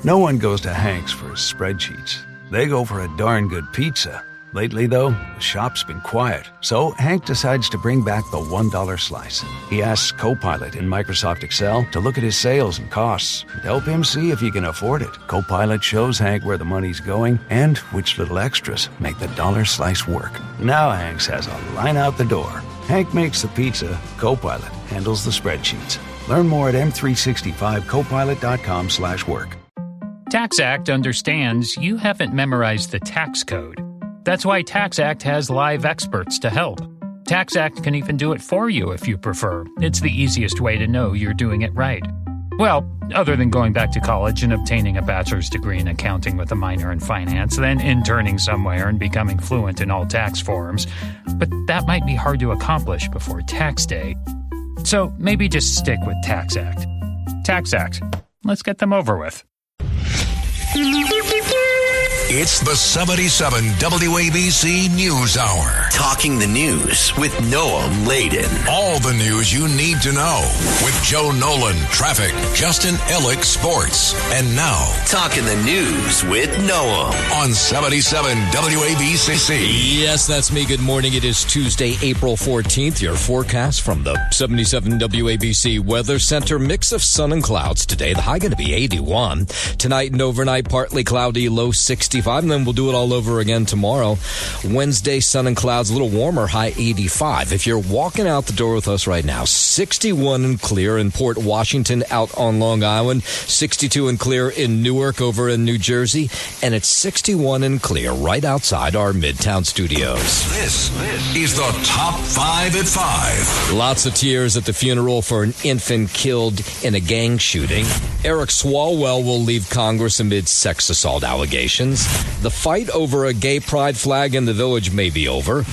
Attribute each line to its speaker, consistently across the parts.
Speaker 1: No one goes to Hank's for his spreadsheets. They go for a darn good pizza. Lately, though, the shop's been quiet, so Hank decides to bring back the $1 slice. He asks Copilot in Microsoft Excel to look at his sales and costs and help him see if he can afford it. Copilot shows Hank where the money's going and which little extras make the dollar slice work. Now Hank has a line out the door. Hank makes the pizza, Copilot handles the spreadsheets. Learn more at m365copilot.com/work.
Speaker 2: TaxAct understands you haven't memorized the tax code. That's why TaxAct has live experts to help. TaxAct can even do it for you if you prefer. It's the easiest way to know you're doing it right. Well, other than going back to college and obtaining a bachelor's degree in accounting with a minor in finance, then interning somewhere and becoming fluent in all tax forms. But that might be hard to accomplish before tax day. So maybe just stick with TaxAct. TaxAct. Let's get them over with.
Speaker 3: It's the 77 WABC News Hour.
Speaker 4: Talking the news with Noam Laden.
Speaker 3: All the news you need to know with Joe Nolan, traffic, Justin Ellick, sports. And now,
Speaker 4: Talking the news with Noam
Speaker 3: on 77 WABC.
Speaker 5: Yes, that's me. Good morning. It is Tuesday, April 14th. Your forecast from the 77 WABC Weather Center. Mix of sun and clouds today. The high going to be 81. Tonight and overnight, partly cloudy, low 65. And then we'll do it all over again tomorrow. Wednesday, sun and clouds, a little warmer, high 85. If you're walking out the door with us right now, 61 and clear in Port Washington out on Long Island, 62 and clear in Newark over in New Jersey, and it's 61 and clear right outside our Midtown studios.
Speaker 3: This is the Top 5 at 5.
Speaker 5: Lots of tears at the funeral for an infant killed in a gang shooting. Eric Swalwell will leave Congress amid sex assault allegations. The fight over a gay pride flag in the village may be over.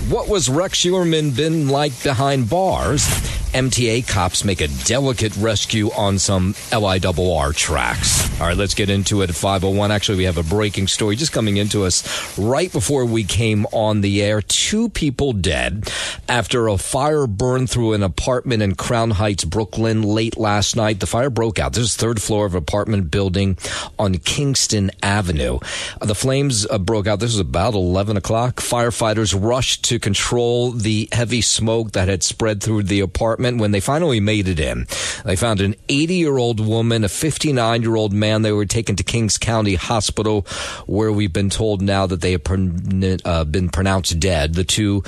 Speaker 5: What was Rex Schuerman been like behind bars? MTA cops make a delicate rescue on some LIRR tracks. All right, let's get into it at 5:01. Actually, we have a breaking story just coming into us right before we came on the air. 2 people dead after a fire burned through an apartment in Crown Heights, Brooklyn, late last night. The fire broke out. This is the 3rd floor of an apartment building on Kingston Avenue. The flames broke out. This was about 11 o'clock. Firefighters rushed to control the heavy smoke that had spread through the apartment. When they finally made it in, they found an 80-year-old woman, a 59-year-old man. They were taken to Kings County Hospital, where we've been told now that they have been pronounced dead. The 2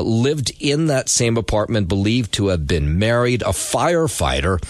Speaker 5: lived in that same apartment, believed to have been married. A firefighter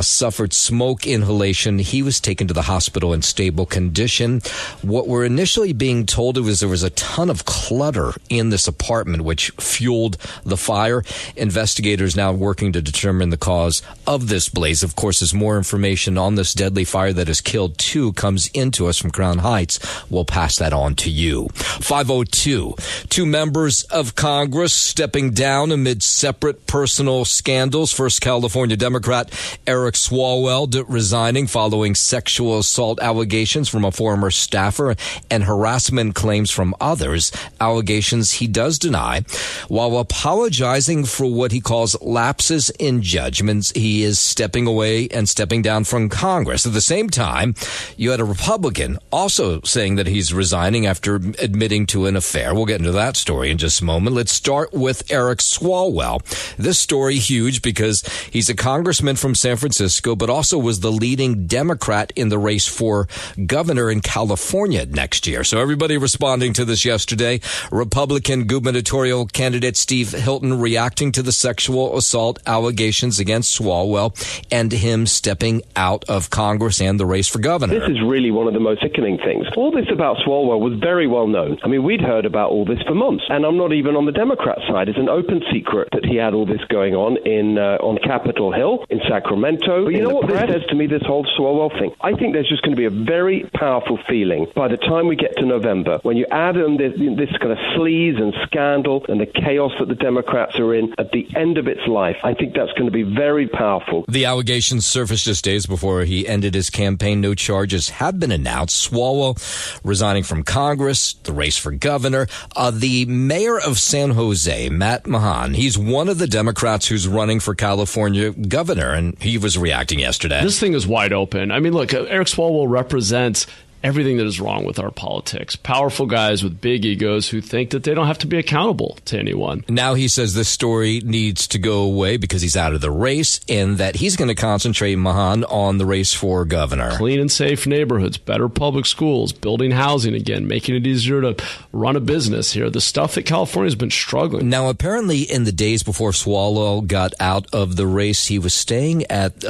Speaker 5: suffered smoke inhalation. He was taken to the hospital in stable condition. What we're initially being told was there was a ton of clutter in this apartment, which fueled the fire. Investigators now working to determine the cause of this blaze. Of course, as more information on this deadly fire that has killed 2 comes into us from Crown Heights, we'll pass that on to you. 5:02. 2 members of Congress stepping down amid separate personal scandals. First, California Democrat Eric Swalwell resigning following sexual assault allegations from a former staffer and harassment claims from others. Allegations he does deny. While apologizing for what he calls lapses in judgments, he is stepping away and stepping down from Congress. At the same time, you had a Republican also saying that he's resigning after admitting to an affair. We'll get into that story in just a moment. Let's start with Eric Swalwell. This story huge because he's a congressman from San Francisco, but also was the leading Democrat in the race for governor in California next year. So everybody responding to this yesterday. Republican gubernatorial candidate Steve Hilton reacting to the sexual assault allegations against Swalwell and him stepping out of Congress and the race for governor.
Speaker 6: This is really one of the most sickening things. All this about Swalwell was very well known. I mean, we'd heard about all this for months, and I'm not even on the Democrat side. It's an open secret that he had all this going on on Capitol Hill, in Sacramento. But you know what this says to me, this whole Swalwell thing? I think there's just going to be a very powerful feeling by the time we get to November, when you add in this kind of sleaze and scandal and the chaos that the Democrats are in at the end of its life. life. I think that's going to be very powerful.
Speaker 5: The allegations surfaced just days before he ended his campaign. No charges have been announced. Swalwell resigning from Congress, the race for governor. The mayor of San Jose, Matt Mahan, he's one of the Democrats who's running for California governor, and he was reacting yesterday.
Speaker 7: This thing is wide open. I mean, look, Eric Swalwell represents everything that is wrong with our politics. Powerful guys with big egos who think that they don't have to be accountable to anyone.
Speaker 5: Now he says this story needs to go away because he's out of the race, and that he's going to concentrate, Mahan, on the race for governor.
Speaker 7: Clean and safe neighborhoods, better public schools, building housing again, making it easier to run a business here. The stuff that California's been struggling.
Speaker 5: Now, apparently in the days before Swalwell got out of the race, he was staying at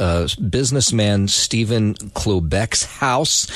Speaker 5: businessman Stephen Klobeck's house,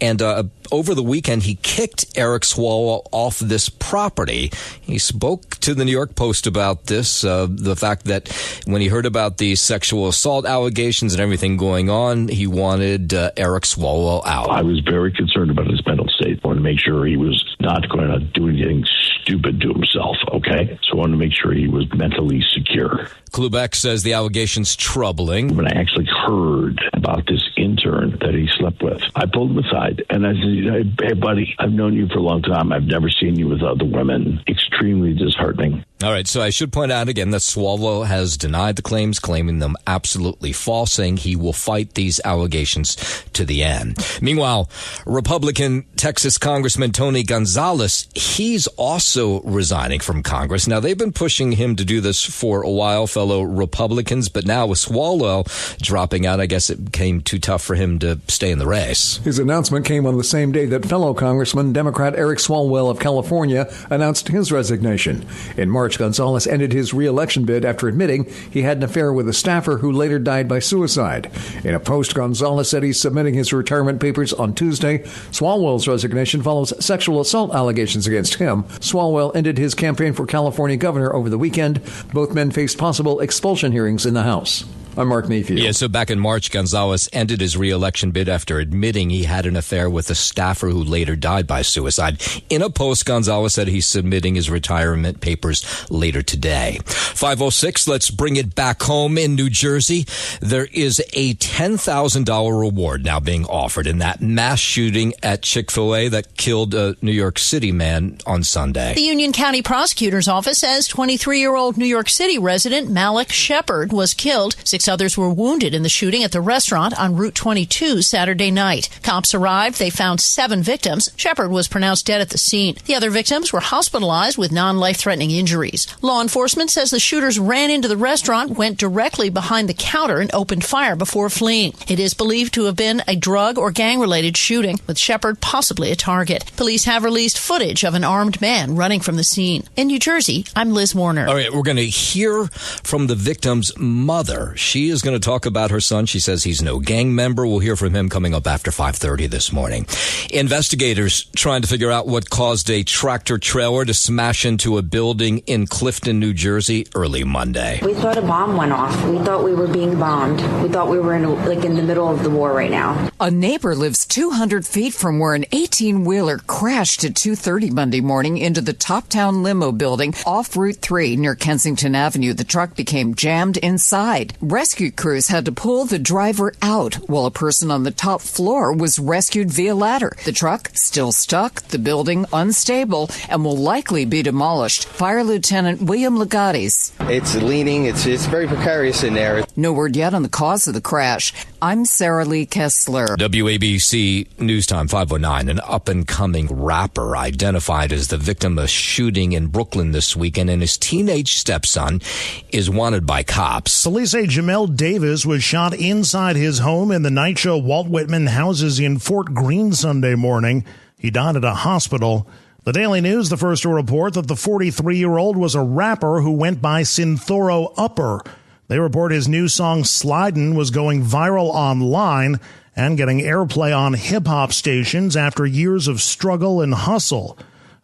Speaker 5: and over the weekend, he kicked Eric Swalwell off this property. He spoke to the New York Post about this, the fact that when he heard about the sexual assault allegations and everything going on, he wanted Eric Swalwell out.
Speaker 8: I was very concerned about his mental state. I wanted to make sure he was not going to do anything stupid to himself, okay? So I wanted to make sure he was mentally secure.
Speaker 5: Klobeck says the allegation's troubling.
Speaker 8: When I actually heard about this intern that he slept with, I pulled him aside and I said, hey, buddy, I've known you for a long time. I've never seen you with other women. Extremely disheartening.
Speaker 5: All right, so I should point out again that Swalwell has denied the claims, claiming them absolutely false, saying he will fight these allegations to the end. Meanwhile, Republican Texas Congressman Tony Gonzalez, he's also resigning from Congress. Now, they've been pushing him to do this for a while, fellow Republicans, but now with Swalwell dropping out, I guess it became too tough for him to stay in the race.
Speaker 9: His announcement came on the same day that fellow Congressman, Democrat Eric Swalwell of California, announced his resignation. In March, Gonzalez ended his re-election bid after admitting he had an affair with a staffer who later died by suicide. In a post, Gonzalez said he's submitting his retirement papers on Tuesday. Swalwell's resignation follows sexual assault allegations against him. Swalwell ended his campaign for California governor over the weekend. Both men faced possible expulsion hearings in the House. I'm Mark Mayfield.
Speaker 5: Yeah, so back in March, Gonzalez ended his re-election bid after admitting he had an affair with a staffer who later died by suicide. In a post, Gonzalez said he's submitting his retirement papers later today. 5:06, let's bring it back home in New Jersey. There is a $10,000 reward now being offered in that mass shooting at Chick-fil-A that killed a New York City man on Sunday.
Speaker 10: The Union County Prosecutor's Office says 23-year-old New York City resident Malik Shepard was killed. 6 others were wounded in the shooting at the restaurant on Route 22 Saturday night. Cops arrived. They found 7 victims. Shepard was pronounced dead at the scene. The other victims were hospitalized with non-life-threatening injuries. Law enforcement says the shooters ran into the restaurant, went directly behind the counter, and opened fire before fleeing. It is believed to have been a drug or gang-related shooting, with Shepard possibly a target. Police have released footage of an armed man running from the scene. In New Jersey, I'm Liz Warner.
Speaker 5: All right, we're going to hear from the victim's mother. She is going to talk about her son. She says he's no gang member. We'll hear from him coming up after 5:30 this morning. Investigators trying to figure out what caused a tractor trailer to smash into a building in Clifton, New Jersey early Monday.
Speaker 11: We thought a bomb went off. We thought we were being bombed. We thought we were in the middle of the war right now.
Speaker 12: A neighbor lives 200 feet from where an 18-wheeler crashed at 2:30 Monday morning into the Toptown limo building off Route 3 near Kensington Avenue. The truck became jammed inside. Rescue crews had to pull the driver out while a person on the top floor was rescued via ladder. The truck still stuck, the building unstable, and will likely be demolished. Fire Lieutenant William Legatis.
Speaker 13: It's leaning. It's very precarious in there.
Speaker 12: No word yet on the cause of the crash. I'm Sarah Lee Kessler.
Speaker 5: WABC News Time 5:09. An up-and-coming rapper identified as the victim of a shooting in Brooklyn this weekend, and his teenage stepson is wanted by cops.
Speaker 14: Police say Jamel Davis was shot inside his home in the night show Walt Whitman houses in Fort Greene Sunday morning. He died at a hospital. The Daily News, the first to report that the 43-year-old was a rapper who went by Synthoro Upper. They report his new song Slidin' was going viral online and getting airplay on hip-hop stations after years of struggle and hustle.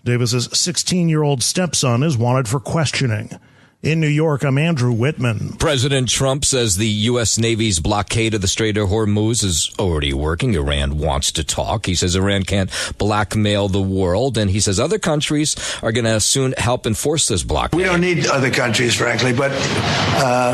Speaker 14: Davis's 16-year-old stepson is wanted for questioning. In New York, I'm Andrew Whitman.
Speaker 5: President Trump says the U.S. Navy's blockade of the Strait of Hormuz is already working. Iran wants to talk. He says Iran can't blackmail the world, and he says other countries are going to soon help enforce this blockade.
Speaker 15: We don't need other countries, frankly, but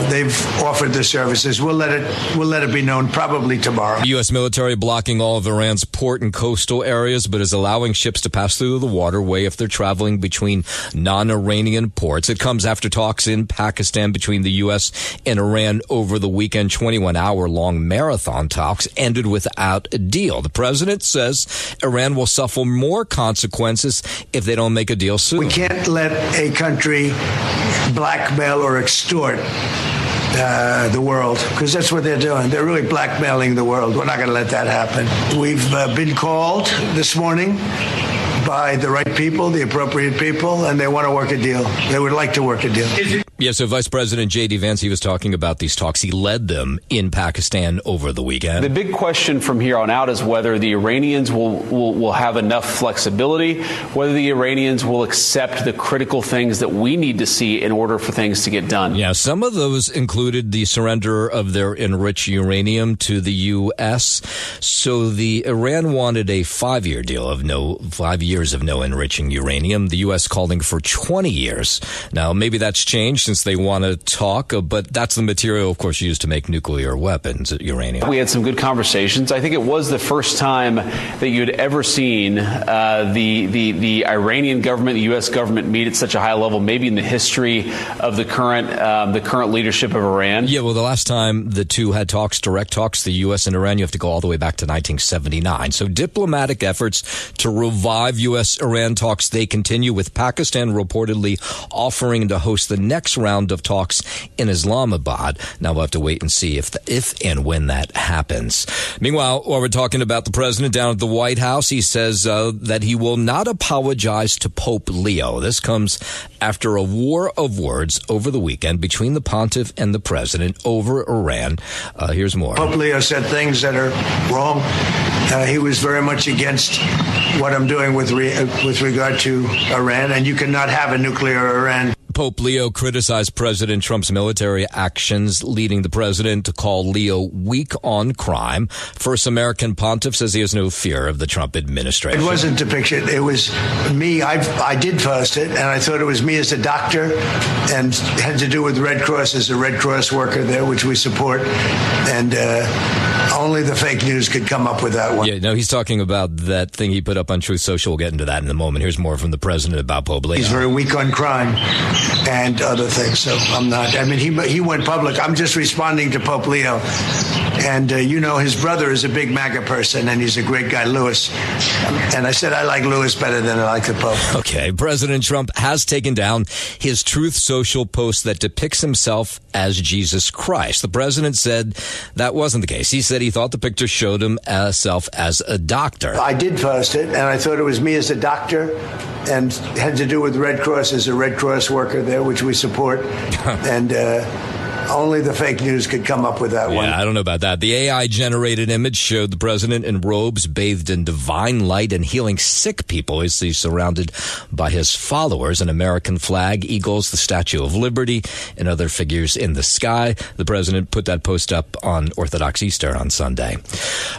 Speaker 15: they've offered the services. We'll let it be known probably tomorrow.
Speaker 5: The U.S. military blocking all of Iran's port and coastal areas, but is allowing ships to pass through the waterway if they're traveling between non-Iranian ports. It comes after talks in Pakistan between the U.S. and Iran over the weekend. 21-hour-long marathon talks ended without a deal. The president says Iran will suffer more consequences if they don't make a deal soon.
Speaker 15: We can't let a country blackmail or extort the world, because that's what they're doing. They're really blackmailing the world. We're not going to let that happen. We've been called this morning by the right people, the appropriate people, and they want to work a deal. They would like to work a deal.
Speaker 5: Yeah, so Vice President J.D. Vance, he was talking about these talks. He led them in Pakistan over the weekend.
Speaker 16: The big question from here on out is whether the Iranians will have enough flexibility, whether the Iranians will accept the critical things that we need to see in order for things to get done.
Speaker 5: Yeah, some of those included the surrender of their enriched uranium to the U.S. So the Iran wanted a 5-year deal of 5 years of no enriching uranium. The U.S. calling for 20 years. Now, maybe that's changed since they want to talk, but that's the material, of course, used to make nuclear weapons, uranium.
Speaker 16: We had some good conversations. I think it was the first time that you had ever seen the Iranian government, the U.S. government meet at such a high level, maybe in the history of the current leadership of Iran.
Speaker 5: Yeah, well, the last time the two had talks, direct talks, the U.S. and Iran, you have to go all the way back to 1979. So diplomatic efforts to revive U.S.-Iran talks, they continue, with Pakistan reportedly offering to host the next round of talks in Islamabad. Now we'll have to wait and see if and when that happens. Meanwhile, while we're talking about the president down at the White House, he says that he will not apologize to Pope Leo. This comes after a war of words over the weekend between the pontiff and the president over Iran. Here's more.
Speaker 15: Pope Leo said things that are wrong. He was very much against what I'm doing with regard to Iran, and you cannot have a nuclear Iran.
Speaker 5: Pope Leo criticized President Trump's military actions, leading the president to call Leo weak on crime. First American pontiff says he has no fear of the Trump administration.
Speaker 15: It wasn't depicted. It was me. I did post it, and I thought it was me as a doctor, and had to do with Red Cross as a Red Cross worker there, which we support. And only the fake news could come up with that one.
Speaker 5: Yeah, no, he's talking about that thing he put up on Truth Social. We'll get into that in a moment. Here's more from the president about Pope Leo.
Speaker 15: He's very weak on crime and other things, so I'm not. I mean, he went public. I'm just responding to Pope Leo. And, his brother is a big MAGA person, and he's a great guy, Louis. And I said I like Louis better than I like the Pope.
Speaker 5: Okay, President Trump has taken down his Truth Social post that depicts himself as Jesus Christ. The president said that wasn't the case. He said he thought the picture showed himself as a doctor.
Speaker 15: I did post it, and I thought it was me as a doctor, and had to do with Red Cross as a Red Cross worker there, which we support. And only the fake news could come up with that one.
Speaker 5: Yeah, I don't know about that. The AI-generated image showed the president in robes bathed in divine light and healing sick people as he's surrounded by his followers, an American flag, eagles, the Statue of Liberty, and other figures in the sky. The president put that post up on Orthodox Easter on Sunday.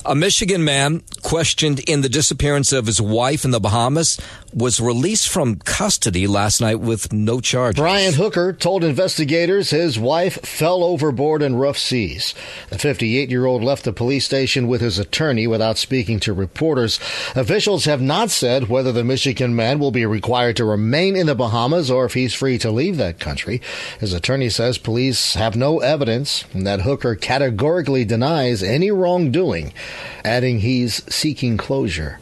Speaker 5: A Michigan man questioned in the disappearance of his wife in the Bahamas was released from custody last night with no charges.
Speaker 17: Brian Hooker told investigators his wife fell overboard in rough seas. The 58-year-old left the police station with his attorney without speaking to reporters. Officials have not said whether the Michigan man will be required to remain in the Bahamas or if he's free to leave that country. His attorney says police have no evidence and that Hooker categorically denies any wrongdoing, adding he's seeking closure.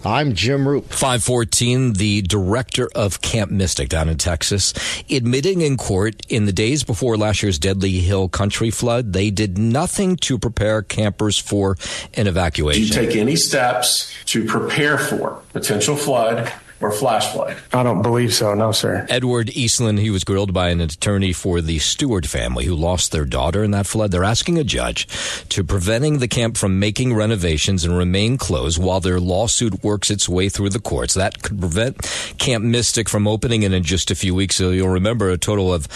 Speaker 17: I'm Jim Roop.
Speaker 5: 514, the director of Camp Mystic down in Texas, admitting in court in the days before last year's Deadly Hill country flood, they did nothing to prepare campers for an evacuation.
Speaker 18: Did you take any steps to prepare for potential flood or flash flood?
Speaker 19: I don't believe so, no, sir.
Speaker 5: Edward Eastland, he was grilled by an attorney for the Stewart family who lost their daughter in that flood. They're asking a judge to preventing the camp from making renovations and remain closed while their lawsuit works its way through the courts. That could prevent Camp Mystic from opening in just a few weeks. So you'll remember a total of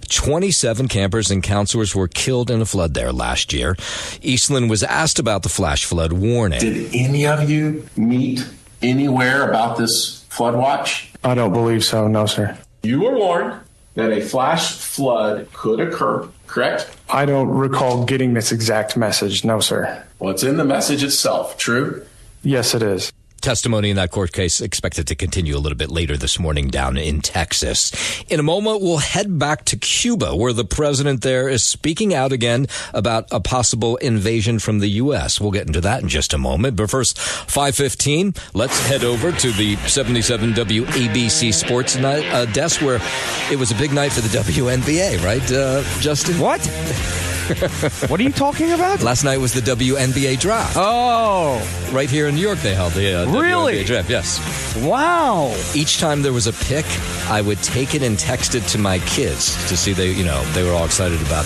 Speaker 5: 27 campers and counselors were killed in a flood there last year. Eastland was asked about the flash flood warning.
Speaker 18: Did any of you meet anywhere about this flood watch?
Speaker 19: I don't believe so, no, sir.
Speaker 18: You were warned that a flash flood could occur, correct?
Speaker 19: I don't recall getting this exact message, no, sir.
Speaker 18: Well, it's in the message itself, true?
Speaker 19: Yes, it is.
Speaker 5: Testimony in that court case expected to continue a little bit later this morning down in Texas. In a moment, we'll head back to Cuba, where the president there is speaking out again about a possible invasion from the U.S. We'll get into that in just a moment. But first, 5:15, let's head over to the 77 WABC Sports desk, where it was a big night for the WNBA, right, Justin?
Speaker 20: What? What are you talking about?
Speaker 5: Last night was the WNBA draft.
Speaker 20: Oh.
Speaker 5: Right here in New York, they held the WNBA draft, yes.
Speaker 20: Wow.
Speaker 5: Each time there was a pick, I would take it and text it to my kids to see they were all excited about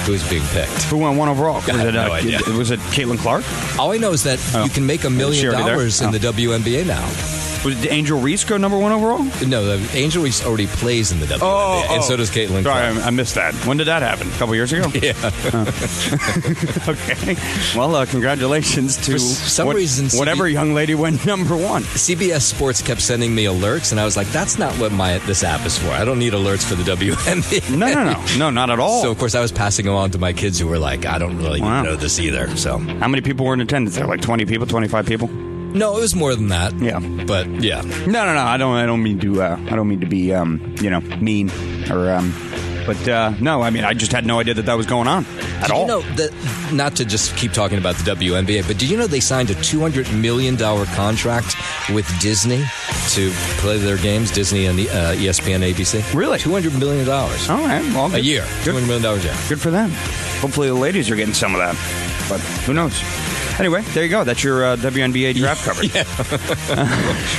Speaker 5: who was being picked.
Speaker 20: Who won 1 overall?
Speaker 5: I have no idea.
Speaker 20: Was it Caitlin Clark?
Speaker 5: All I know is that you can make $1 million in the WNBA now.
Speaker 20: Did Angel Reese go number 1 overall?
Speaker 5: No, Angel Reese already plays in the WNBA, and so does Caitlin Clark.
Speaker 20: Sorry, I missed that. When did that happen? A couple years ago?
Speaker 5: Yeah.
Speaker 20: Okay. Well, congratulations to
Speaker 5: For some reason,
Speaker 20: whatever young lady went number 1.
Speaker 5: CBS Sports kept sending me alerts, and I was like, that's not what this app is for. I don't need alerts for the WNBA.
Speaker 20: No, not at all.
Speaker 5: So, of course, I was passing them on to my kids who were like, I don't really know this either. So,
Speaker 20: how many people were in attendance there? Like 20 people, 25 people?
Speaker 5: No, it was more than that.
Speaker 20: Yeah,
Speaker 5: but yeah.
Speaker 20: No. I don't mean to. I don't mean to be, mean or. But no, I mean, I just had no idea that was going on at all.
Speaker 5: You know that? Not to just keep talking about the WNBA, but did you know they signed a $200 million contract with Disney to play their games? Disney and the ESPN, ABC.
Speaker 20: Really?
Speaker 5: $200 million.
Speaker 20: All right, well,
Speaker 5: a year. $200 million a year.
Speaker 20: Good for them. Hopefully, the ladies are getting some of that. But who knows? Anyway, there you go. That's your WNBA draft coverage.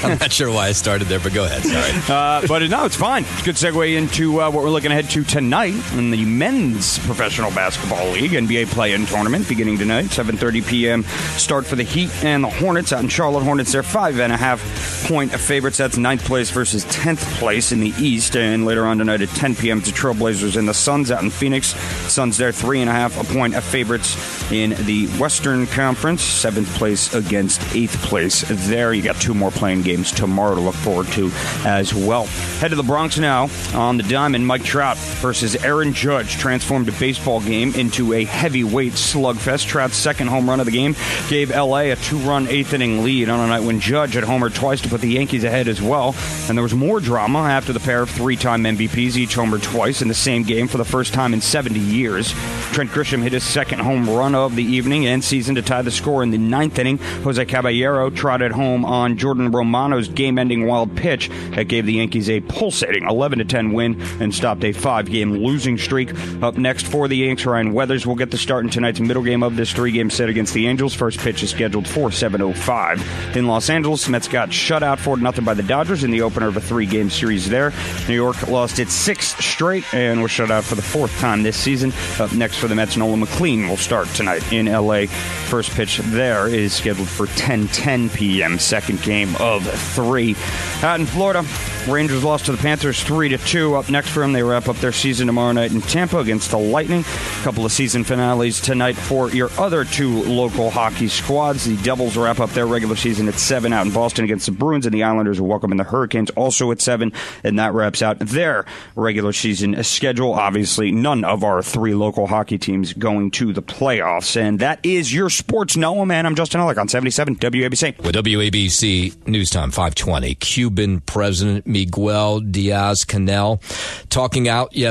Speaker 5: I'm not sure why I started there, but go ahead. Sorry.
Speaker 20: But no, it's fine. It's a good segue into what we're looking ahead to tonight in the Men's Professional Basketball League NBA play-in tournament beginning tonight, 7:30 p.m. start for the Heat and the Hornets out in Charlotte. Hornets, they're 5.5-point favorites. That's 9th place versus 10th place in the East. And later on tonight at 10 p.m. the Trailblazers and the Suns out in Phoenix. Suns, they're 3.5-point favorites in the Western Conference. 7th place against 8th place there. You got 2 more playing games tomorrow to look forward to as well. Head to the Bronx now on the diamond. Mike Trout versus Aaron Judge transformed a baseball game into a heavyweight slugfest. Trout's second home run of the game gave L.A. a 2-run 8th-inning lead on a night when Judge had homered twice to put the Yankees ahead as well. And there was more drama after the pair of 3-time MVPs each homered twice in the same game for the first time in 70 years. Trent Grisham hit his second home run of the evening and season to tie the score in the 9th inning. Jose Caballero trotted home on Jordan Romano's game-ending wild pitch that gave the Yankees a pulsating 11-10 win and stopped a 5-game losing streak. Up next for the Yanks, Ryan Weathers will get the start in tonight's middle game of this 3-game set against the Angels. First pitch is scheduled for 7:05. In Los Angeles, Mets got shut out 4-0 by the Dodgers in the opener of a 3-game series there. New York lost its 6th straight and was shut out for the 4th time this season. Up next for the Mets, Nolan McLean will start tonight in L.A. First pitch there is scheduled for 10:10 p.m. Second game of 3. Out in Florida, Rangers lost to the Panthers 3-2. Up next for them, they wrap up their season tomorrow night in Tampa against the Lightning. A couple of season finales tonight for your other 2 local hockey squads. The Devils wrap up their regular season at 7 out in Boston against the Bruins, and the Islanders will welcome in the Hurricanes also at 7, and that wraps out their regular season schedule. Obviously, none of our 3 local hockey teams going to the playoffs, and that is your sports. Noah, man, I'm Justin Ellick on 77 WABC.
Speaker 5: With WABC News Time 520, Cuban President Miguel Diaz-Canel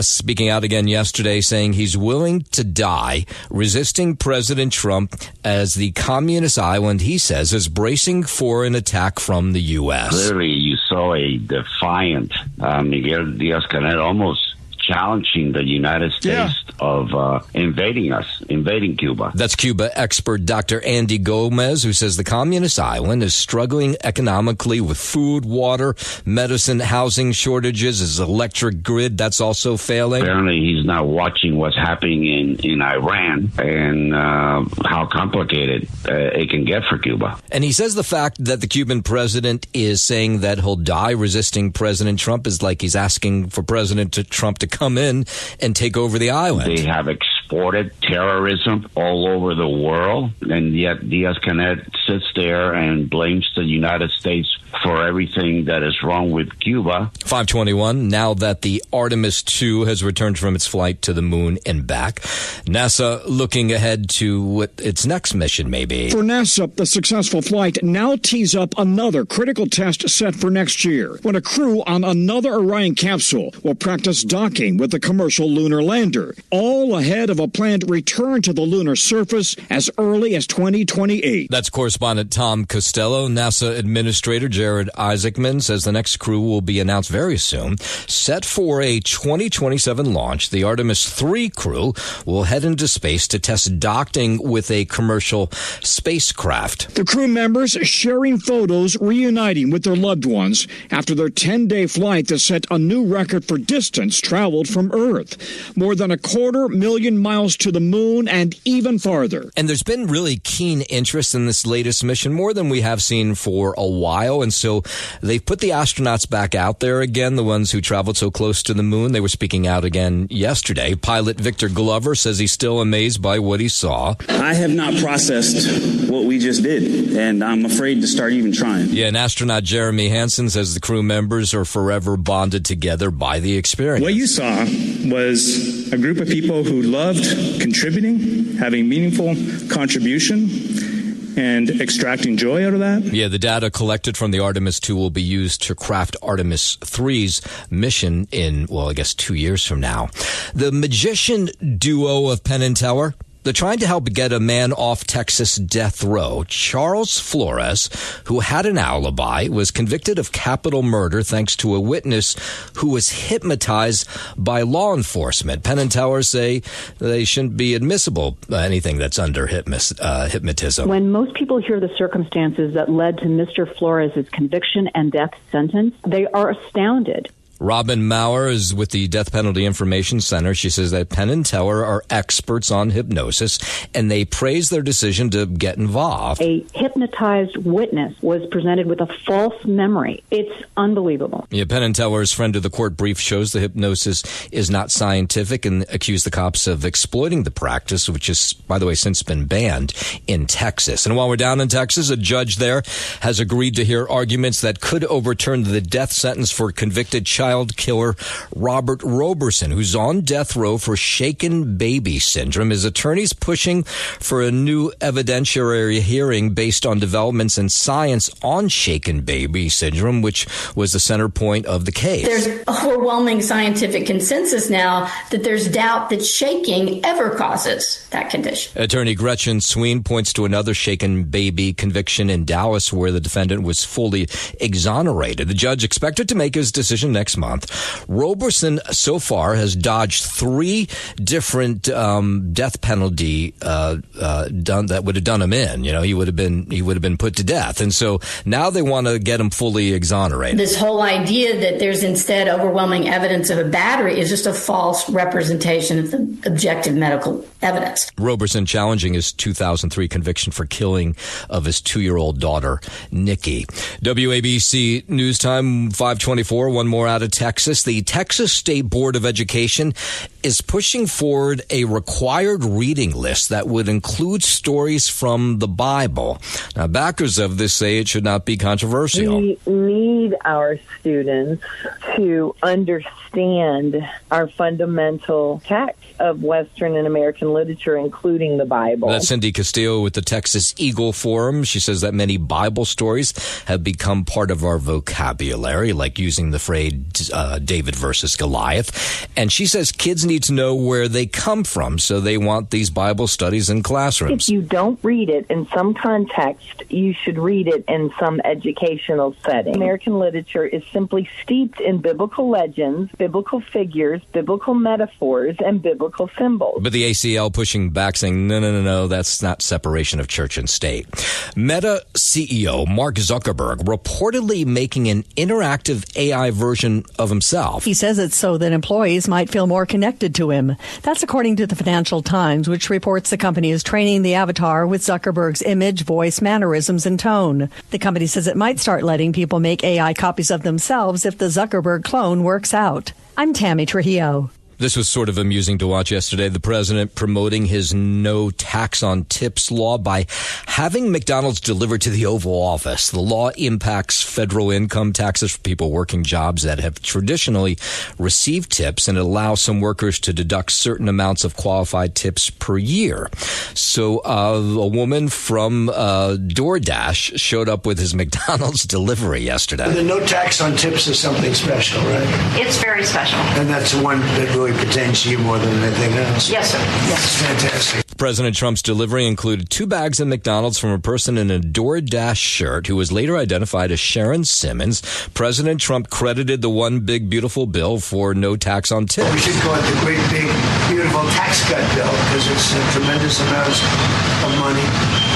Speaker 5: speaking out again yesterday, saying he's willing to die resisting President Trump as the communist island, he says, is bracing for an attack from the U.S.
Speaker 21: Clearly, you saw a defiant Miguel Diaz-Canel almost challenging the United States of invading Cuba.
Speaker 5: That's Cuba expert Dr. Andy Gomez, who says the communist island is struggling economically with food, water, medicine, housing shortages, his electric grid, that's also failing.
Speaker 21: Apparently, he's now watching what's happening in Iran and how complicated it can get for Cuba.
Speaker 5: And he says the fact that the Cuban president is saying that he'll die resisting President Trump is like he's asking for President Trump to come in and take over the island.
Speaker 21: They have exported terrorism all over the world, and yet Diaz-Canel sits there and blames the United States for everything that is wrong with Cuba.
Speaker 5: 5:21, now that the Artemis II has returned from its flight to the moon and back, NASA looking ahead to what its next mission may be.
Speaker 22: For NASA, the successful flight now tees up another critical test set for next year, when a crew on another Orion capsule will practice docking with the commercial lunar lander, all ahead of a planned return to the lunar surface as early as 2028.
Speaker 5: That's correspondent Tom Costello. NASA Administrator Jared Isaacman says the next crew will be announced very soon. Set for a 2027 launch, the Artemis III crew will head into space to test docking with a commercial spacecraft.
Speaker 22: The crew members sharing photos reuniting with their loved ones after their 10-day flight that set a new record for distance traveled from Earth. More than 250,000 miles to the moon and even farther.
Speaker 5: And there's been really keen interest in this latest mission, more than we have seen for a while. And so they've put the astronauts back out there again, the ones who traveled so close to the moon. They were speaking out again yesterday. Pilot Victor Glover says he's still amazed by what he saw.
Speaker 23: I have not processed what we just did, and I'm afraid to start even trying.
Speaker 5: Yeah, and astronaut Jeremy Hansen says the crew members are forever bonded together by the experience.
Speaker 23: What you saw was a group of people who loved contributing, having meaningful contribution, and extracting joy out of that.
Speaker 5: Yeah, the data collected from the Artemis II will be used to craft Artemis III's mission in, well, I guess 2 years from now. The magician duo of Penn and Teller, they're trying to help get a man off Texas death row. Charles Flores, who had an alibi, was convicted of capital murder thanks to a witness who was hypnotized by law enforcement. Penn and Teller say they shouldn't be admissible, anything that's under hypnotism.
Speaker 24: When most people hear the circumstances that led to Mr. Flores' conviction and death sentence, they are astounded.
Speaker 5: Robin Maurer is with the Death Penalty Information Center. She says that Penn and Teller are experts on hypnosis, and they praise their decision to get involved.
Speaker 24: A hypnotized witness was presented with a false memory. It's unbelievable.
Speaker 5: Yeah, Penn and Teller's friend of the court brief shows the hypnosis is not scientific and accused the cops of exploiting the practice, which has, by the way, since been banned in Texas. And while we're down in Texas, a judge there has agreed to hear arguments that could overturn the death sentence for convicted child killer Robert Roberson, who's on death row for shaken baby syndrome. His attorney's pushing for a new evidentiary hearing based on developments in science on shaken baby syndrome, which was the center point of the case.
Speaker 25: There's overwhelming scientific consensus now that there's doubt that shaking ever causes that condition.
Speaker 5: Attorney Gretchen Sween points to another shaken baby conviction in Dallas where the defendant was fully exonerated. The judge expected to make his decision next month. Roberson so far has dodged 3 different death penalty done that would have done him in. You know, he would have been put to death, and so now they want to get him fully exonerated.
Speaker 25: This whole idea that there's instead overwhelming evidence of a battery is just a false representation of the objective medical evidence.
Speaker 5: Roberson challenging his 2003 conviction for killing of his 2-year-old daughter, Nikki. WABC News Time 524. One more out of Texas. The Texas State Board of Education is pushing forward a required reading list that would include stories from the Bible. Now, backers of this say it should not be controversial.
Speaker 26: We need our students to understand our fundamental text of Western and American literature, including the Bible.
Speaker 5: That's Cindy Castillo with the Texas Eagle Forum. She says that many Bible stories have become part of our vocabulary, like using the phrase David versus Goliath. And she says kids need to know where they come from, so they want these Bible studies in classrooms.
Speaker 26: If you don't read it in some context, you should read it in some educational setting. American American literature is simply steeped in biblical legends, biblical figures, biblical metaphors, and biblical symbols.
Speaker 5: But the ACL pushing back, saying, no, that's not separation of church and state. Meta CEO Mark Zuckerberg reportedly making an interactive AI version of himself.
Speaker 1: He says it's so that employees might feel more connected to him. That's according to the Financial Times, which reports the company is training the avatar with Zuckerberg's image, voice, mannerisms, and tone. The company says it might start letting people make AI copies of themselves if the Zuckerberg clone works out. I'm Tammy Trujillo.
Speaker 5: This was sort of amusing to watch yesterday. The president promoting his no tax on tips law by having McDonald's delivered to the Oval Office. The law impacts federal income taxes for people working jobs that have traditionally received tips, and it allows some workers to deduct certain amounts of qualified tips per year. So a woman from DoorDash showed up with his McDonald's delivery yesterday.
Speaker 15: The no tax on tips is something special, right?
Speaker 2: It's very special.
Speaker 15: And that's the one that really pertains to you more than anything else.
Speaker 2: Yes, sir. Yes.
Speaker 15: It's fantastic.
Speaker 5: President Trump's delivery included 2 bags of McDonald's from a person in a DoorDash shirt who was later identified as Sharon Simmons. President Trump credited the one big, beautiful bill for no tax on tips.
Speaker 15: We should call it the great, big, beautiful tax cut bill because it's a tremendous amount of money.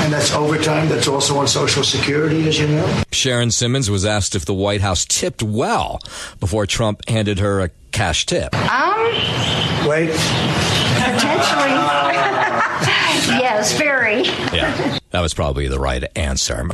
Speaker 15: And that's overtime. That's also on Social Security, as you know.
Speaker 5: Sharon Simmons was asked if the White House tipped well before Trump handed her a cash tip.
Speaker 15: Wait.
Speaker 2: Potentially. Yes, very.
Speaker 5: Yeah, that was probably the right answer.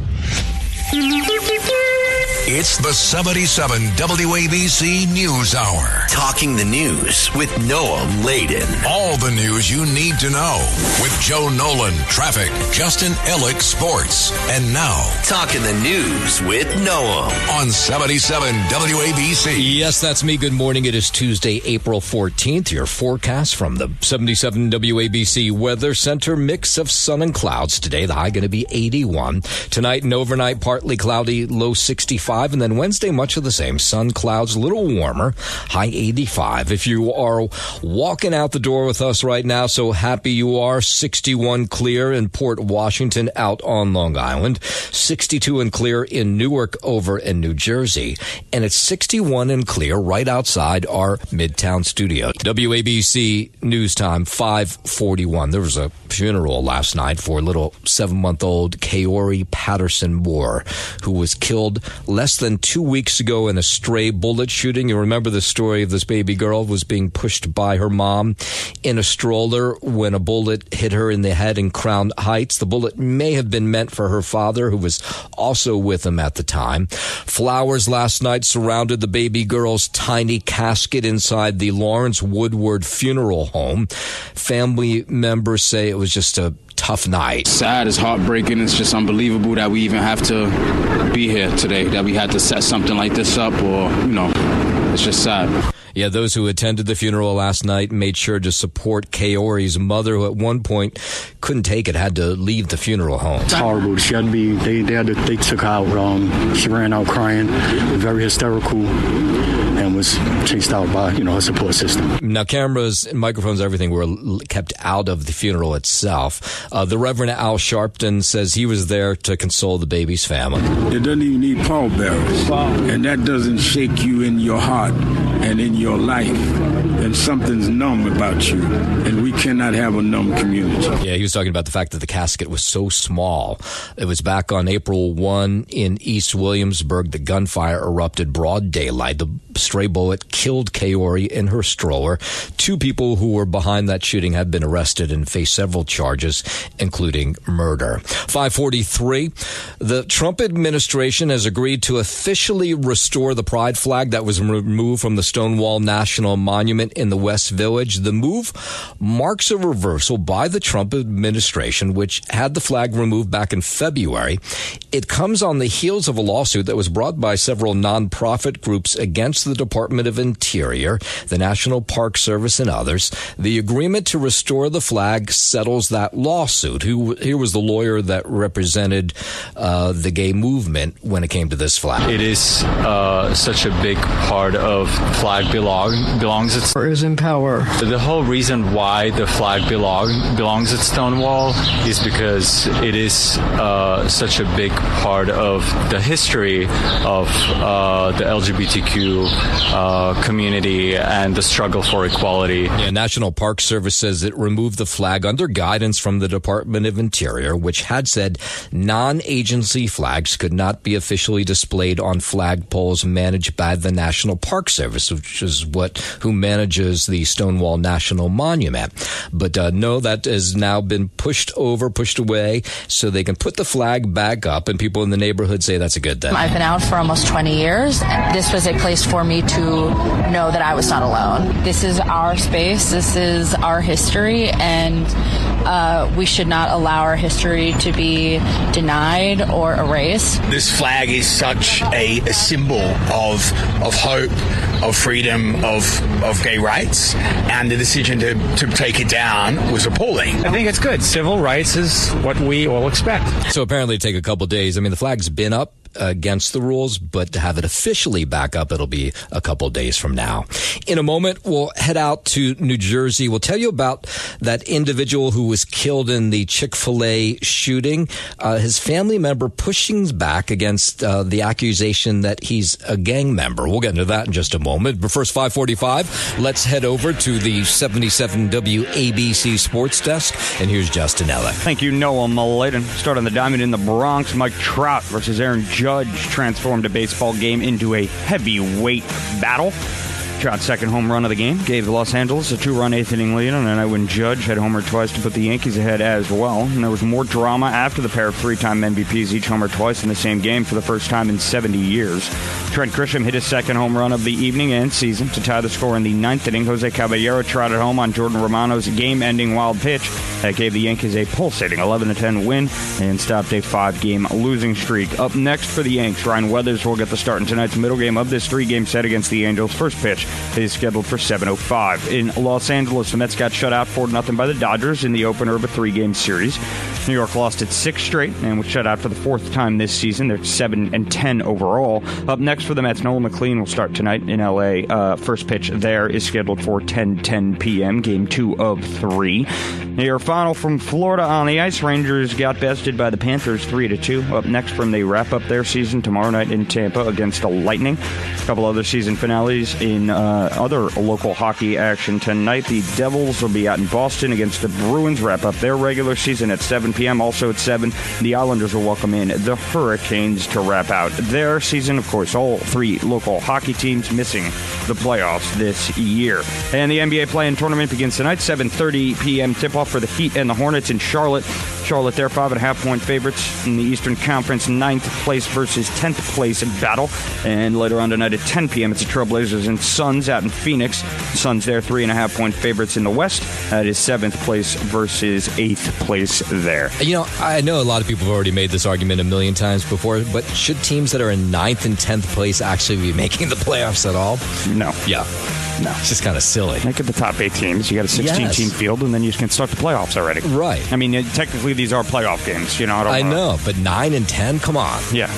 Speaker 3: It's the 77 WABC News Hour.
Speaker 4: Talking the news with Noam Laden.
Speaker 3: All the news you need to know with Joe Nolan, traffic, Justin Ellick, sports. And now,
Speaker 4: Talking the news with Noam
Speaker 3: on 77 WABC.
Speaker 5: Yes, that's me. Good morning. It is Tuesday, April 14th. Your forecast from the 77 WABC Weather Center. Mix of sun and clouds today. The high going to be 81. Tonight and overnight, partly cloudy, low 65. And then Wednesday, much of the same. Sun, clouds, a little warmer, high 85. If you are walking out the door with us right now, so happy you are. 61 clear in Port Washington out on Long Island. 62 and clear in Newark over in New Jersey. And it's 61 and clear right outside our Midtown studio. WABC News Time, 5:41. There was a funeral last night for little 7-month-old Kaori Patterson Moore, who was killed less than 2 weeks ago in a stray bullet shooting. You remember the story of this baby girl who was being pushed by her mom in a stroller when a bullet hit her in the head in Crown Heights. The bullet may have been meant for her father, who was also with him at the time. Flowers last night surrounded the baby girl's tiny casket inside the Lawrence Woodward Funeral Home. Family members say it was just a tough night.
Speaker 6: Sad, it's heartbreaking. It's just unbelievable that we even have to be here today, that we had to set something like this up, or, it's just sad.
Speaker 5: Yeah, those who attended the funeral last night made sure to support Kaori's mother, who at one point couldn't take it, had to leave the funeral home.
Speaker 7: It's horrible. She had to be, they took her out. She ran out crying, very hysterical, and was chased out by, her support system.
Speaker 5: Now, cameras and microphones, everything were kept out of the funeral itself. The Reverend Al Sharpton says he was there to console the baby's family.
Speaker 27: It doesn't even need pallbearers, and that doesn't shake you in your heart and in your life, and something's numb about you, and we cannot have a numb community.
Speaker 5: Yeah, he was talking about the fact that the casket was so small. It was back on April 1 in East Williamsburg. The gunfire erupted broad daylight. The stray bullet killed Kaori in her stroller. 2 people who were behind that shooting have been arrested and face several charges, including murder. 5:43, the Trump administration has agreed to officially restore the pride flag that was removed from the Stonewall National Monument in the West Village. The move marks a reversal by the Trump administration, which had the flag removed back in February. It comes on the heels of a lawsuit that was brought by several nonprofit groups against the Department of Interior, the National Park Service, and others. The agreement to restore the flag settles that lawsuit. Here was the lawyer that represented the gay movement when it came to this flag.
Speaker 28: It is such a big part of flag
Speaker 8: belongs at
Speaker 9: is in power.
Speaker 8: The whole reason why the flag belongs at Stonewall is because it is such a big part of the history of the LGBTQ community and the struggle for equality.
Speaker 5: Yeah, National Park Service says it removed the flag under guidance from the Department of Interior, which had said non-agency flags could not be officially displayed on flagpoles managed by the National Park Service, which is who manages the Stonewall National Monument. But no, that has now been pushed away, so they can put the flag back up, and people in the neighborhood say that's a good thing.
Speaker 10: I've been out for almost 20 years. This was a place for me to know that I was not alone. This is our space. This is our history, and we should not allow our history to be denied or erased.
Speaker 11: This flag is such a symbol of hope, of freedom, of gay rights, and the decision to take it down was appalling.
Speaker 12: I think it's good. Civil rights is what we all expect.
Speaker 5: So apparently it'll take a couple days. I mean, the flag's been up against the rules, but to have it officially back up, it'll be a couple days from now. In a moment, we'll head out to New Jersey. We'll tell you about that individual who was killed in the Chick-fil-A shooting. His family member pushing back against the accusation that he's a gang member. We'll get into that in just a moment. But first, 5:45, let's head over to the 77 WABC Sports Desk. And here's Justin Ellick.
Speaker 20: Thank you, Noah Maladen. Start on the diamond in the Bronx. Mike Trout versus Aaron Judge transformed a baseball game into a heavyweight battle. Trout's second home run of the game gave Los Angeles a 2-run eighth-inning lead, and then Aaron Judge had homered twice to put the Yankees ahead as well. And there was more drama after the pair of three-time MVPs each homered twice in the same game for the first time in 70 years. Trent Grisham hit his second home run of the evening and season to tie the score in the ninth inning. Jose Caballero trotted home on Jordan Romano's game-ending wild pitch that gave the Yankees a pulsating 11-10 win and stopped a 5-game losing streak. Up next for the Yanks, Ryan Weathers will get the start in tonight's middle game of this 3-game set against the Angels. First pitch is scheduled for 7:05. In Los Angeles, the Mets got shut out 4-0 by the Dodgers in the opener of a 3-game series. New York lost its 6th straight and was shut out for the 4th time this season. They're 7-10 overall. Up next for the Mets, Nolan McLean will start tonight in L.A. First pitch there is scheduled for 10:10 p.m., game 2 of 3. Your final from Florida on the ice. Rangers got bested by the Panthers 3-2. Up next from they wrap up their season tomorrow night in Tampa against the Lightning. A couple other season finales in other local hockey action tonight. The Devils will be out in Boston against the Bruins, wrap up their regular season at 7 p.m. Also at 7, the Islanders will welcome in the Hurricanes to wrap out their season. Of course, all 3 local hockey teams missing the playoffs this year. And the NBA play-in tournament begins tonight, 7:30 p.m. tip-off for the Heat and the Hornets in Charlotte. Charlotte, they're 5.5-point favorites in the Eastern Conference, 9th place versus 10th place battle. And later on tonight at 10 p.m., it's the Trailblazers and Suns out in Phoenix. Suns, they're 3.5-point favorites in the West. That is 7th place versus 8th place there.
Speaker 5: You know, I know a lot of people have already made this argument a million times before, but should teams that are in 9th and 10th place actually be making the playoffs at all?
Speaker 20: No.
Speaker 5: Yeah. No, it's just kind of silly.
Speaker 20: Look at the top 8 teams. You got a 16-team field, and then you can start the playoffs already.
Speaker 5: Right.
Speaker 20: I mean, technically, these are playoff games. You know,
Speaker 5: I know, but 9 and 10, come on.
Speaker 20: Yeah.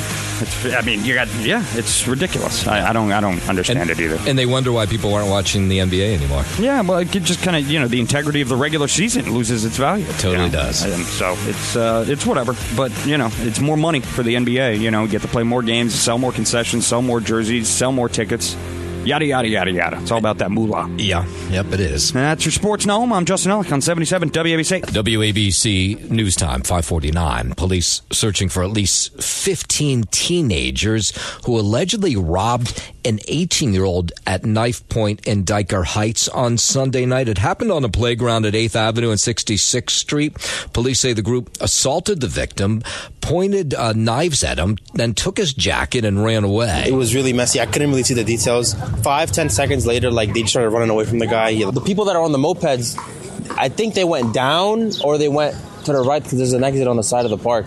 Speaker 20: It's ridiculous. I don't understand it either.
Speaker 5: And they wonder why people aren't watching the NBA anymore.
Speaker 20: Yeah, well, it just kind of, the integrity of the regular season loses its value.
Speaker 5: It totally does.
Speaker 20: And so it's whatever. But, it's more money for the NBA. You get to play more games, sell more concessions, sell more jerseys, sell more tickets. Yada, yada, yada, yada. It's all about that moolah.
Speaker 5: Yeah. Yep, it is.
Speaker 20: And that's your Sports Now. I'm Justin Ellick on 77 WABC.
Speaker 5: WABC News Time, 5:49. Police searching for at least 15 teenagers who allegedly robbed an 18-year-old at knife point in Diker Heights on Sunday night. It happened on a playground at 8th Avenue and 66th Street. Police say the group assaulted the victim, pointed knives at him, then took his jacket and ran away.
Speaker 13: It was really messy. I couldn't really see the details. 5-10 seconds later, they just started running away from the guy. The people that are on the mopeds, I think they went down or they went to the right because there's an exit on the side of the park.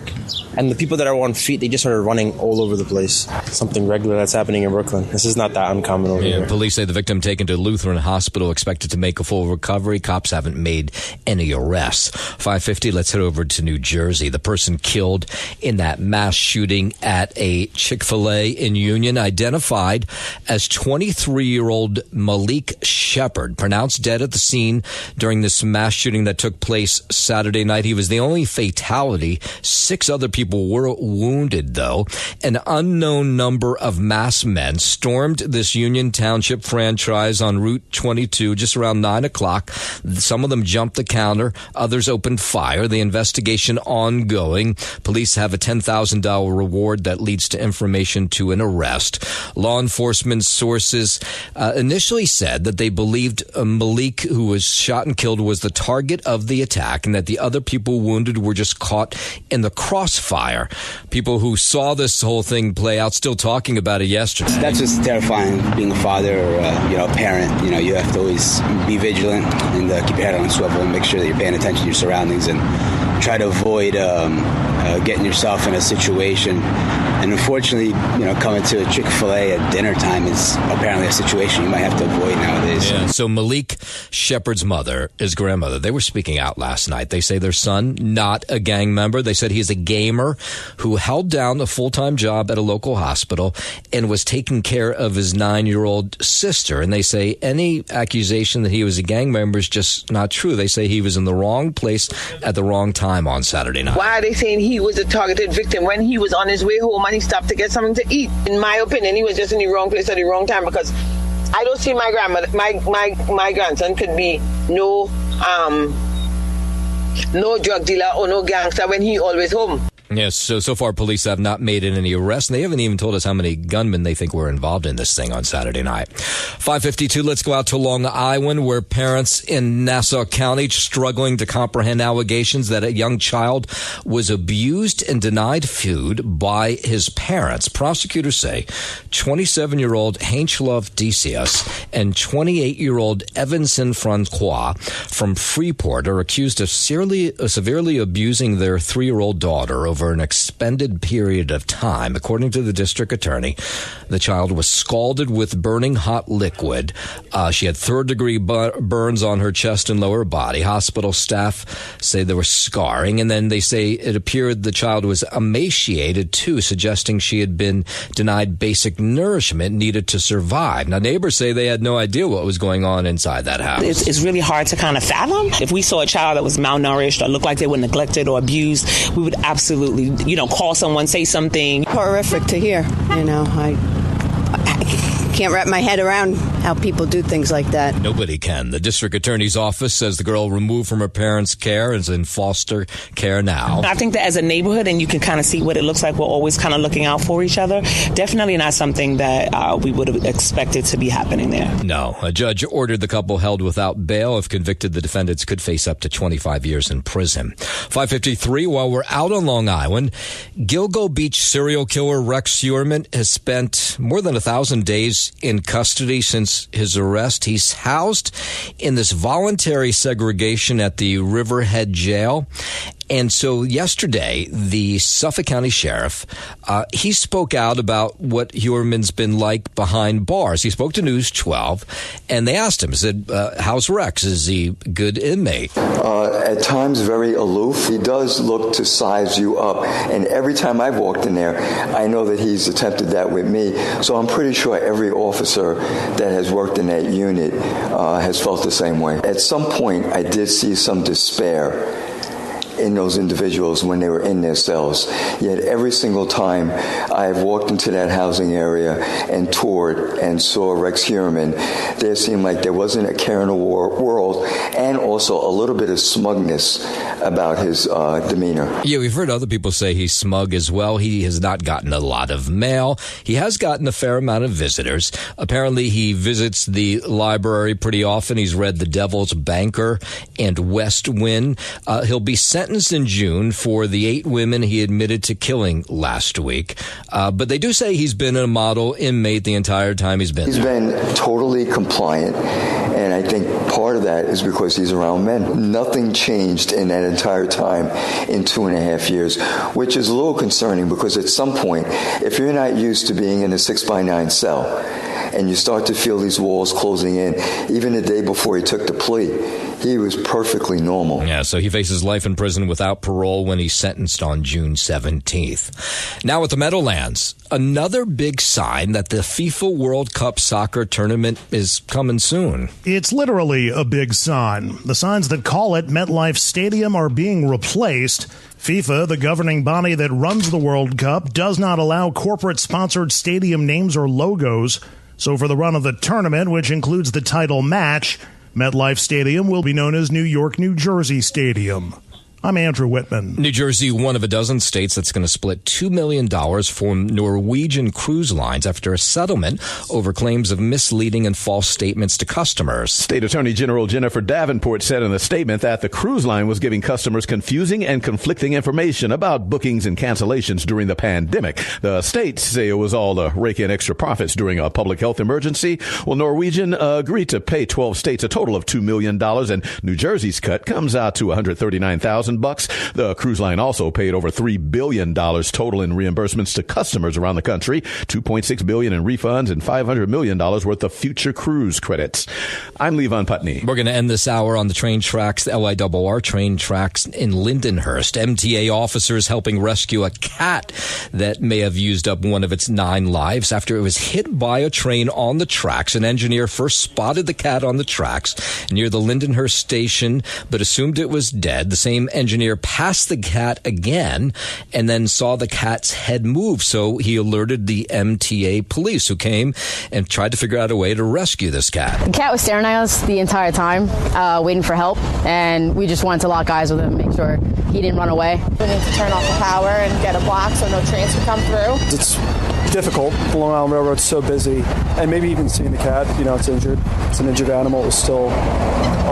Speaker 13: And the people that are on feet, they just started running all over the place. Something regular that's happening in Brooklyn. This is not that uncommon over here.
Speaker 5: Police say the victim taken to Lutheran Hospital expected to make a full recovery. Cops haven't made any arrests. 5:50, let's head over to New Jersey. The person killed in that mass shooting at a Chick-fil-A in Union identified as 23-year-old Malik Shepard, pronounced dead at the scene during this mass shooting that took place Saturday night. He was the only fatality. 6 other people were wounded, though. An unknown number of masked men stormed this Union Township franchise on Route 22 just around 9 o'clock. Some of them jumped the counter. Others opened fire. The investigation ongoing. Police have a $10,000 reward that leads to information to an arrest. Law enforcement sources initially said that they believed Malik, who was shot and killed, was the target of the attack and that the other people wounded were just caught in the crossfire. People who saw this whole thing play out still talking about it yesterday.
Speaker 9: That's just terrifying, being a father or a parent. You have to always be vigilant and keep your head on a swivel and make sure that you're paying attention to your surroundings and try to avoid getting yourself in a situation. And unfortunately, coming to a Chick-fil-A at dinner time is apparently a situation you might have to avoid nowadays.
Speaker 5: Yeah. So Malik Shepard's mother, his grandmother, they were speaking out last night. They say their son, not a gang member. They said he's a gamer who held down a full-time job at a local hospital and was taking care of his 9-year-old sister. And they say any accusation that he was a gang member is just not true. They say he was in the wrong place at the wrong time on Saturday night.
Speaker 14: Why are they saying he was a targeted victim when he was on his way home and he stopped to get something to eat? In my opinion, he was just in the wrong place at the wrong time, because I don't see my grandmother, my grandson could be no drug dealer or no gangster when he always home.
Speaker 5: Yes, so far police have not made any arrests, and they haven't even told us how many gunmen they think were involved in this thing on Saturday night. 5:52, let's go out to Long Island, where parents in Nassau County struggling to comprehend allegations that a young child was abused and denied food by his parents. Prosecutors say 27-year-old Hainchlof Decius and 28-year-old Evanson Francois from Freeport are accused of severely abusing their 3-year-old daughter over an extended period of time. According to the district attorney, the child was scalded with burning hot liquid. She had third-degree burns on her chest and lower body. Hospital staff say there was scarring, and then they say it appeared the child was emaciated too, suggesting she had been denied basic nourishment needed to survive. Now, neighbors say they had no idea what was going on inside that house.
Speaker 16: It's really hard to kind of fathom. If we saw a child that was malnourished or looked like they were neglected or abused, we would absolutely, call someone, say something.
Speaker 17: Horrific to hear. I can't wrap my head around how people do things like that.
Speaker 5: Nobody can. The district attorney's office says the girl removed from her parents' care is in foster care now.
Speaker 16: I think that as a neighborhood, and you can kind of see what it looks like, we're always kind of looking out for each other. Definitely not something that we would have expected to be happening there.
Speaker 5: No. A judge ordered the couple held without bail. If convicted, the defendants could face up to 25 years in prison. 5:53, while we're out on Long Island, Gilgo Beach serial killer Rex Heuermann has spent more than 1,000 days in custody since his arrest. He's housed in this voluntary segregation at the Riverhead Jail. And so yesterday, the Suffolk County Sheriff, he spoke out about what Heuermann's been like behind bars. He spoke to News 12, and they asked him, said, how's Rex? Is he a good inmate?
Speaker 18: At times very aloof. He does look to size you up. And every time I've walked in there, I know that he's attempted that with me. So I'm pretty sure every officer that has worked in that unit has felt the same way. At some point, I did see some despair in those individuals when they were in their cells. Yet every single time I've walked into that housing area and toured and saw Rex Heuermann, there seemed like there wasn't a care in the world, and also a little bit of smugness about his demeanor.
Speaker 5: Yeah, we've heard other people say he's smug as well. He has not gotten a lot of mail. He has gotten a fair amount of visitors. Apparently, he visits the library pretty often. He's read The Devil's Banker and West Wind. He'll be sentenced sentenced in June for the 8 women he admitted to killing last week. But they do say he's been a model inmate the entire time he's been there.
Speaker 18: He's been totally compliant, and I think part of that is because he's around men. Nothing changed in that entire time in 2.5 years, which is a little concerning because at some point, if you're not used to being in a 6x9 cell and you start to feel these walls closing in, even the day before he took the plea, he was perfectly normal.
Speaker 5: Yeah, so he faces life in prison without parole when he's sentenced on June 17th. Now at the Meadowlands, another big sign that the FIFA World Cup soccer tournament is coming soon.
Speaker 19: It's literally a big sign. The signs that call it MetLife Stadium are being replaced. FIFA, the governing body that runs the World Cup, does not allow corporate-sponsored stadium names or logos. So for the run of the tournament, which includes the title match, MetLife Stadium will be known as New York, New Jersey Stadium. I'm Andrew Whitman.
Speaker 5: New Jersey, one of a dozen states that's going to split $2 million from Norwegian Cruise Lines after a settlement over claims of misleading and false statements to customers.
Speaker 21: State Attorney General Jennifer Davenport said in a statement that the cruise line was giving customers confusing and conflicting information about bookings and cancellations during the pandemic. The states say it was all to rake in extra profits during a public health emergency. Well, Norwegian agreed to pay 12 states a total of $2 million, and New Jersey's cut comes out to $139,000. The cruise line also paid over $3 billion total in reimbursements to customers around the country, $2.6 billion in refunds, and $500 million worth of future cruise credits. I'm Levon Putney.
Speaker 5: We're going to end this hour on the train tracks, the LIRR train tracks in Lindenhurst. MTA officers helping rescue a cat that may have used up one of its 9 lives after it was hit by a train on the tracks. An engineer first spotted the cat on the tracks near the Lindenhurst station, but assumed it was dead. The same engineer passed the cat again and then saw the cat's head move. So he alerted the MTA police, who came and tried to figure out a way to rescue this cat.
Speaker 22: The cat was staring at us the entire time, waiting for help, and we just wanted to lock eyes with him, make sure he didn't run away.
Speaker 23: We need to turn off the power and get a block so no trains can come through.
Speaker 24: It's difficult. The Long Island Railroad's so busy, and maybe even seeing the cat, it's injured. It's an injured animal. It was still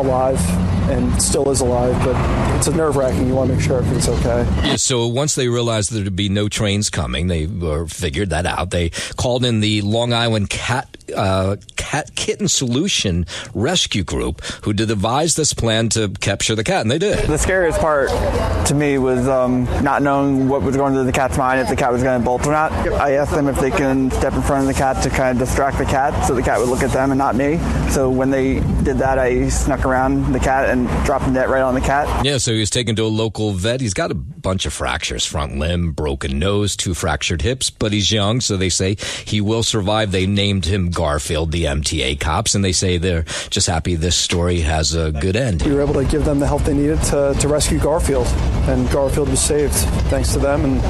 Speaker 24: alive and still is alive, but it's a nerve-wracking. You want to make sure everything's okay.
Speaker 5: Yeah, so once they realized there'd be no trains coming, they figured that out. They called in the Long Island Cat Kitten Solution Rescue Group, who devised this plan to capture the cat, and they did.
Speaker 24: The scariest part to me was not knowing what was going through the cat's mind, if the cat was going to bolt or not. I asked them if they can step in front of the cat to kind of distract the cat so the cat would look at them and not me. So when they did that, I snuck around the cat and dropped the net right on the cat.
Speaker 5: Yeah, so he was taken to a local vet. He's got a bunch of fractures, front limb, broken nose, 2 fractured hips, but he's young, so they say he will survive. They named him Garfield, the MTA cops, and they say they're just happy this story has a good end.
Speaker 24: We were able to give them the help they needed to rescue Garfield, and Garfield was saved thanks to them and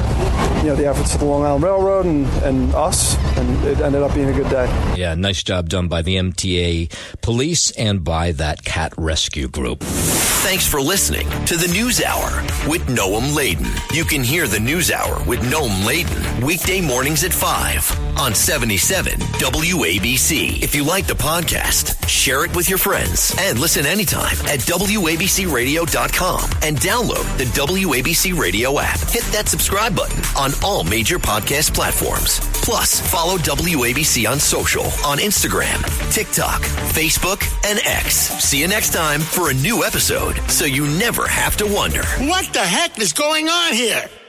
Speaker 24: the efforts of the Long Island Railroad and us, and it ended up being a good day.
Speaker 5: Yeah, nice job done by the MTA police and by that cat rescue group.
Speaker 4: Thanks for listening to the News Hour with Noam Laden. You can hear the News Hour with Noam Laden weekday mornings at 5 on 77 WABC. If you like the podcast, share it with your friends and listen anytime at WABCRadio.com and download the WABC Radio app. Hit that subscribe button on all major podcast platforms. Plus, follow WABC on social on Instagram, TikTok, Facebook, and X. See you next time for a new episode, so you never have to wonder.
Speaker 15: What the heck is going on here?